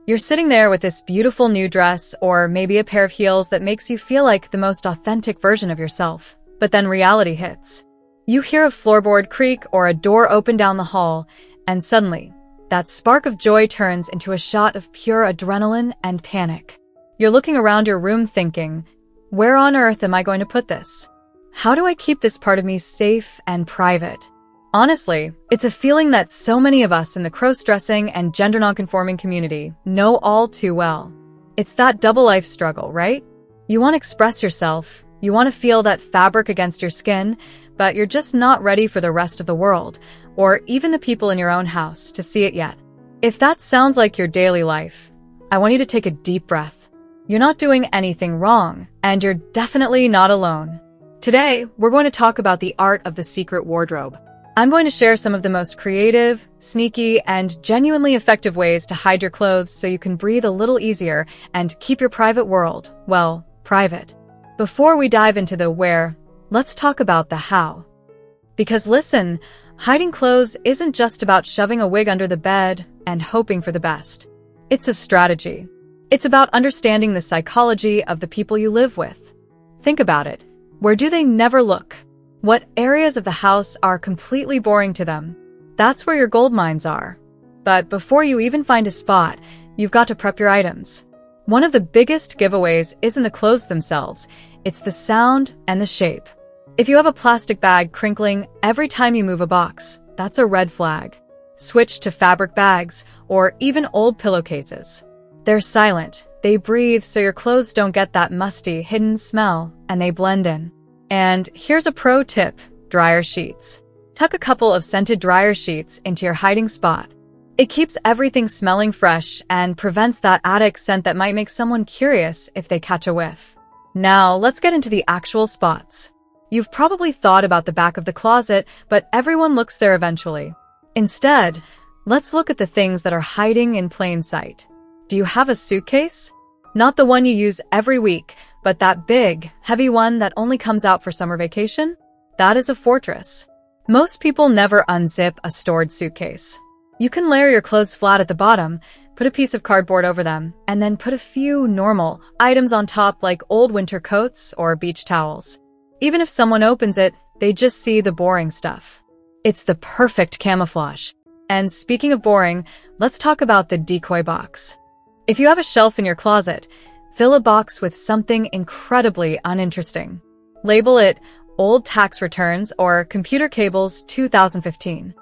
You're sitting there with this beautiful new dress or maybe a pair of heels that makes you feel like the most authentic version of yourself. But then reality hits. You hear a floorboard creak or a door open down the hall, and suddenly, that spark of joy turns into a shot of pure adrenaline and panic. You're looking around your room thinking, where on earth am I going to put this? How do I keep this part of me safe and private? Honestly, it's a feeling that so many of us in the cross-dressing and gender nonconforming community know all too well. It's that double life struggle, right? You want to express yourself, you want to feel that fabric against your skin, but you're just not ready for the rest of the world, or even the people in your own house, to see it yet. If that sounds like your daily life, I want you to take a deep breath. You're not doing anything wrong, and you're definitely not alone. Today, we're going to talk about the art of the secret wardrobe. I'm going to share some of the most creative, sneaky, and genuinely effective ways to hide your clothes so you can breathe a little easier and keep your private world, well, private. Before we dive into the where, let's talk about the how. Because listen, hiding clothes isn't just about shoving a wig under the bed and hoping for the best. It's a strategy. It's about understanding the psychology of the people you live with. Think about it. Where do they never look? What areas of the house are completely boring to them? That's where your gold mines are. But before you even find a spot, you've got to prep your items. One of the biggest giveaways isn't the clothes themselves, it's the sound and the shape. If you have a plastic bag crinkling every time you move a box, that's a red flag. Switch to fabric bags or even old pillowcases. They're silent, they breathe so your clothes don't get that musty, hidden smell, and they blend in. And here's a pro tip, dryer sheets. Tuck a couple of scented dryer sheets into your hiding spot. It keeps everything smelling fresh and prevents that attic scent that might make someone curious if they catch a whiff. Now, let's get into the actual spots. You've probably thought about the back of the closet, but everyone looks there eventually. Instead, let's look at the things that are hiding in plain sight. Do you have a suitcase? Not the one you use every week, but that big, heavy one that only comes out for summer vacation? That is a fortress. Most people never unzip a stored suitcase. You can layer your clothes flat at the bottom, put a piece of cardboard over them, and then put a few normal items on top like old winter coats or beach towels. Even if someone opens it, they just see the boring stuff. It's the perfect camouflage. And speaking of boring, let's talk about the decoy box. If you have a shelf in your closet, fill a box with something incredibly uninteresting. Label it Old Tax Returns or Computer Cables 2015.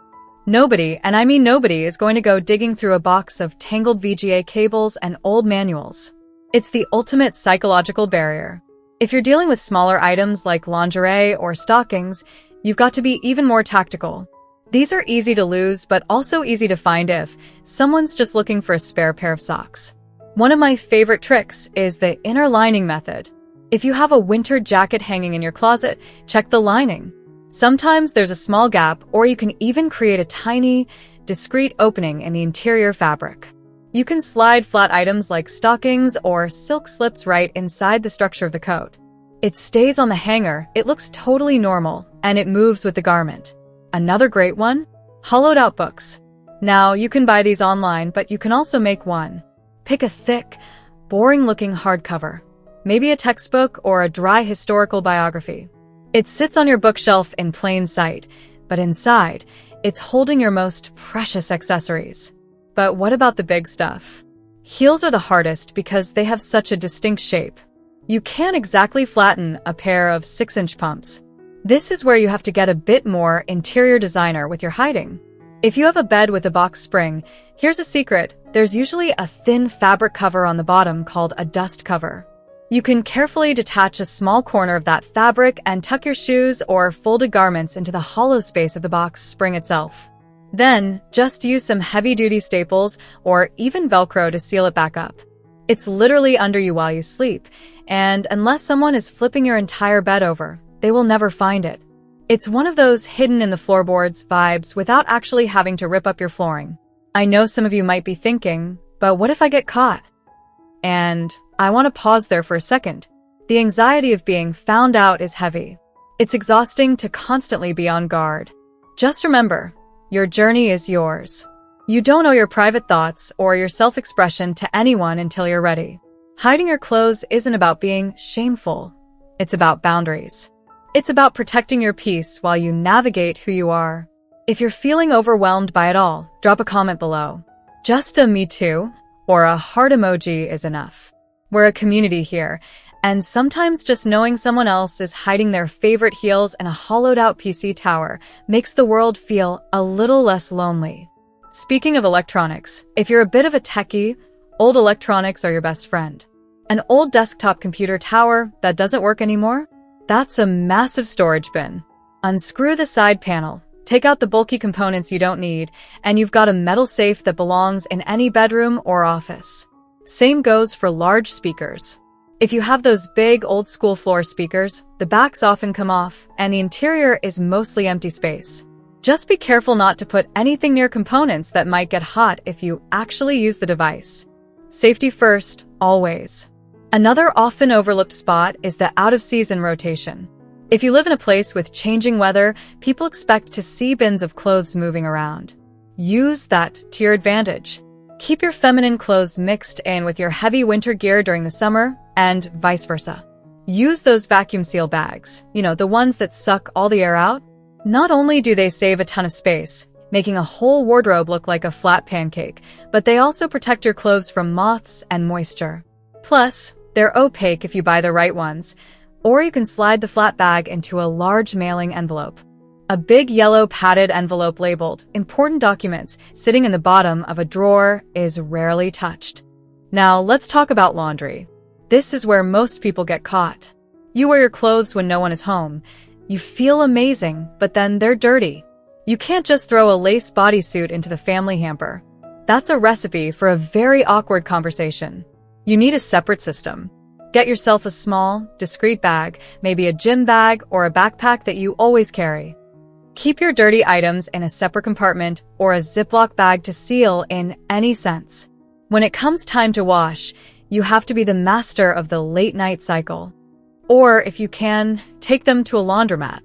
Nobody, and I mean nobody, is going to go digging through a box of tangled VGA cables and old manuals. It's the ultimate psychological barrier. If you're dealing with smaller items like lingerie or stockings, you've got to be even more tactical. These are easy to lose, but also easy to find if someone's just looking for a spare pair of socks. One of my favorite tricks is the inner lining method. If you have a winter jacket hanging in your closet, check the lining. Sometimes there's a small gap, or you can even create a tiny, discreet opening in the interior fabric. You can slide flat items like stockings or silk slips right inside the structure of the coat. It stays on the hanger, it looks totally normal, and it moves with the garment. Another great one? Hollowed out books. Now, you can buy these online, but you can also make one. Pick a thick, boring-looking hardcover. Maybe a textbook or a dry historical biography. It sits on your bookshelf in plain sight, but inside, it's holding your most precious accessories. But what about the big stuff? Heels are the hardest because they have such a distinct shape. You can't exactly flatten a pair of 6-inch pumps. This is where you have to get a bit more interior designer with your hiding. If you have a bed with a box spring, here's a secret. There's usually a thin fabric cover on the bottom called a dust cover. You can carefully detach a small corner of that fabric and tuck your shoes or folded garments into the hollow space of the box spring itself. Then, just use some heavy-duty staples or even Velcro to seal it back up. It's literally under you while you sleep, and unless someone is flipping your entire bed over, they will never find it. It's one of those hidden in the floorboards vibes without actually having to rip up your flooring. I know some of you might be thinking, but what if I get caught? And I want to pause there for a second. The anxiety of being found out is heavy. It's exhausting to constantly be on guard. Just remember, your journey is yours. You don't owe your private thoughts or your self-expression to anyone until you're ready. Hiding your clothes isn't about being shameful. It's about boundaries. It's about protecting your peace while you navigate who you are. If you're feeling overwhelmed by it all, drop a comment below. Just a me too or a heart emoji is enough. We're a community here, and sometimes just knowing someone else is hiding their favorite heels in a hollowed-out PC tower makes the world feel a little less lonely. Speaking of electronics, if you're a bit of a techie, old electronics are your best friend. An old desktop computer tower that doesn't work anymore? That's a massive storage bin. Unscrew the side panel, take out the bulky components you don't need, and you've got a metal safe that belongs in any bedroom or office. Same goes for large speakers. If you have those big old-school floor speakers, the backs often come off, and the interior is mostly empty space. Just be careful not to put anything near components that might get hot if you actually use the device. Safety first, always. Another often overlooked spot is the out-of-season rotation. If you live in a place with changing weather, people expect to see bins of clothes moving around. Use that to your advantage. Keep your feminine clothes mixed in with your heavy winter gear during the summer, and vice versa. Use those vacuum seal bags, the ones that suck all the air out. Not only do they save a ton of space, making a whole wardrobe look like a flat pancake, but they also protect your clothes from moths and moisture. Plus, they're opaque if you buy the right ones, or you can slide the flat bag into a large mailing envelope. A big yellow padded envelope labeled "Important Documents" sitting in the bottom of a drawer is rarely touched. Now, let's talk about laundry. This is where most people get caught. You wear your clothes when no one is home. You feel amazing, but then they're dirty. You can't just throw a lace bodysuit into the family hamper. That's a recipe for a very awkward conversation. You need a separate system. Get yourself a small, discreet bag, maybe a gym bag or a backpack that you always carry. Keep your dirty items in a separate compartment or a Ziploc bag to seal in any sense. When it comes time to wash, you have to be the master of the late-night cycle. Or, if you can, take them to a laundromat.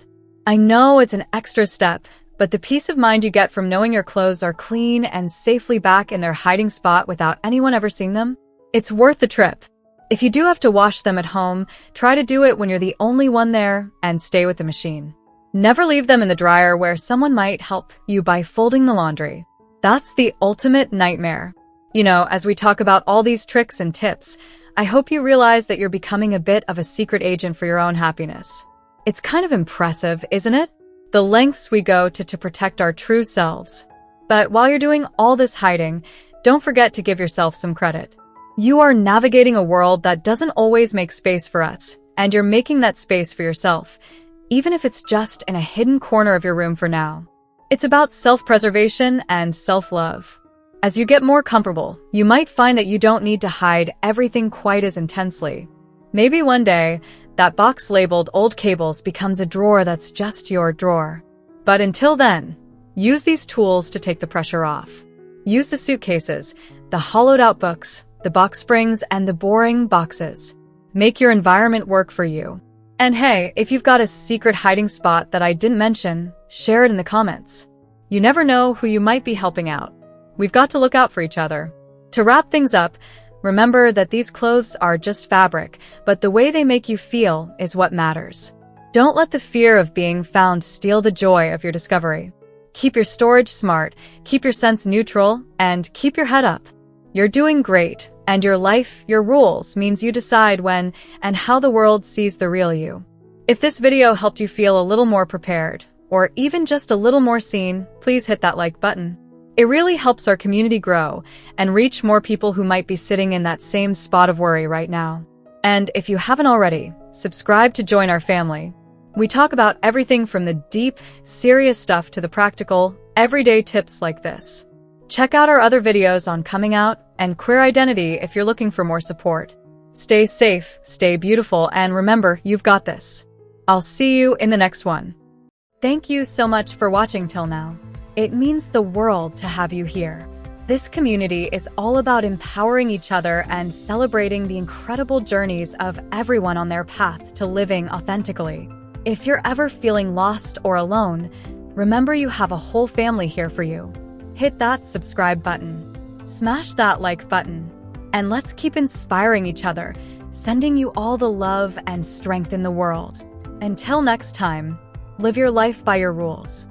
I know it's an extra step, but the peace of mind you get from knowing your clothes are clean and safely back in their hiding spot without anyone ever seeing them, it's worth the trip. If you do have to wash them at home, try to do it when you're the only one there and stay with the machine. Never leave them in the dryer where someone might help you by folding the laundry. That's the ultimate nightmare. As we talk about all these tricks and tips, I hope you realize that you're becoming a bit of a secret agent for your own happiness. It's kind of impressive, isn't it? The lengths we go to protect our true selves. But while you're doing all this hiding, don't forget to give yourself some credit. You are navigating a world that doesn't always make space for us, and you're making that space for yourself, even if it's just in a hidden corner of your room for now. It's about self-preservation and self-love. As you get more comfortable, you might find that you don't need to hide everything quite as intensely. Maybe one day, that box labeled old cables becomes a drawer that's just your drawer. But until then, use these tools to take the pressure off. Use the suitcases, the hollowed-out books, the box springs, and the boring boxes. Make your environment work for you. And hey, if you've got a secret hiding spot that I didn't mention, share it in the comments. You never know who you might be helping out. We've got to look out for each other. To wrap things up, remember that these clothes are just fabric, but the way they make you feel is what matters. Don't let the fear of being found steal the joy of your discovery. Keep your storage smart, keep your sense neutral, and keep your head up. You're doing great, and your life, your rules, means you decide when and how the world sees the real you. If this video helped you feel a little more prepared, or even just a little more seen, please hit that like button. It really helps our community grow and reach more people who might be sitting in that same spot of worry right now. And if you haven't already, subscribe to join our family. We talk about everything from the deep, serious stuff to the practical, everyday tips like this. Check out our other videos on coming out and queer identity if you're looking for more support. Stay safe, stay beautiful, and remember, you've got this. I'll see you in the next one. Thank you so much for watching till now. It means the world to have you here. This community is all about empowering each other and celebrating the incredible journeys of everyone on their path to living authentically. If you're ever feeling lost or alone, remember you have a whole family here for you. hit that subscribe button, smash that like button, and let's keep inspiring each other, sending you all the love and strength in the world. Until next time, live your life by your rules.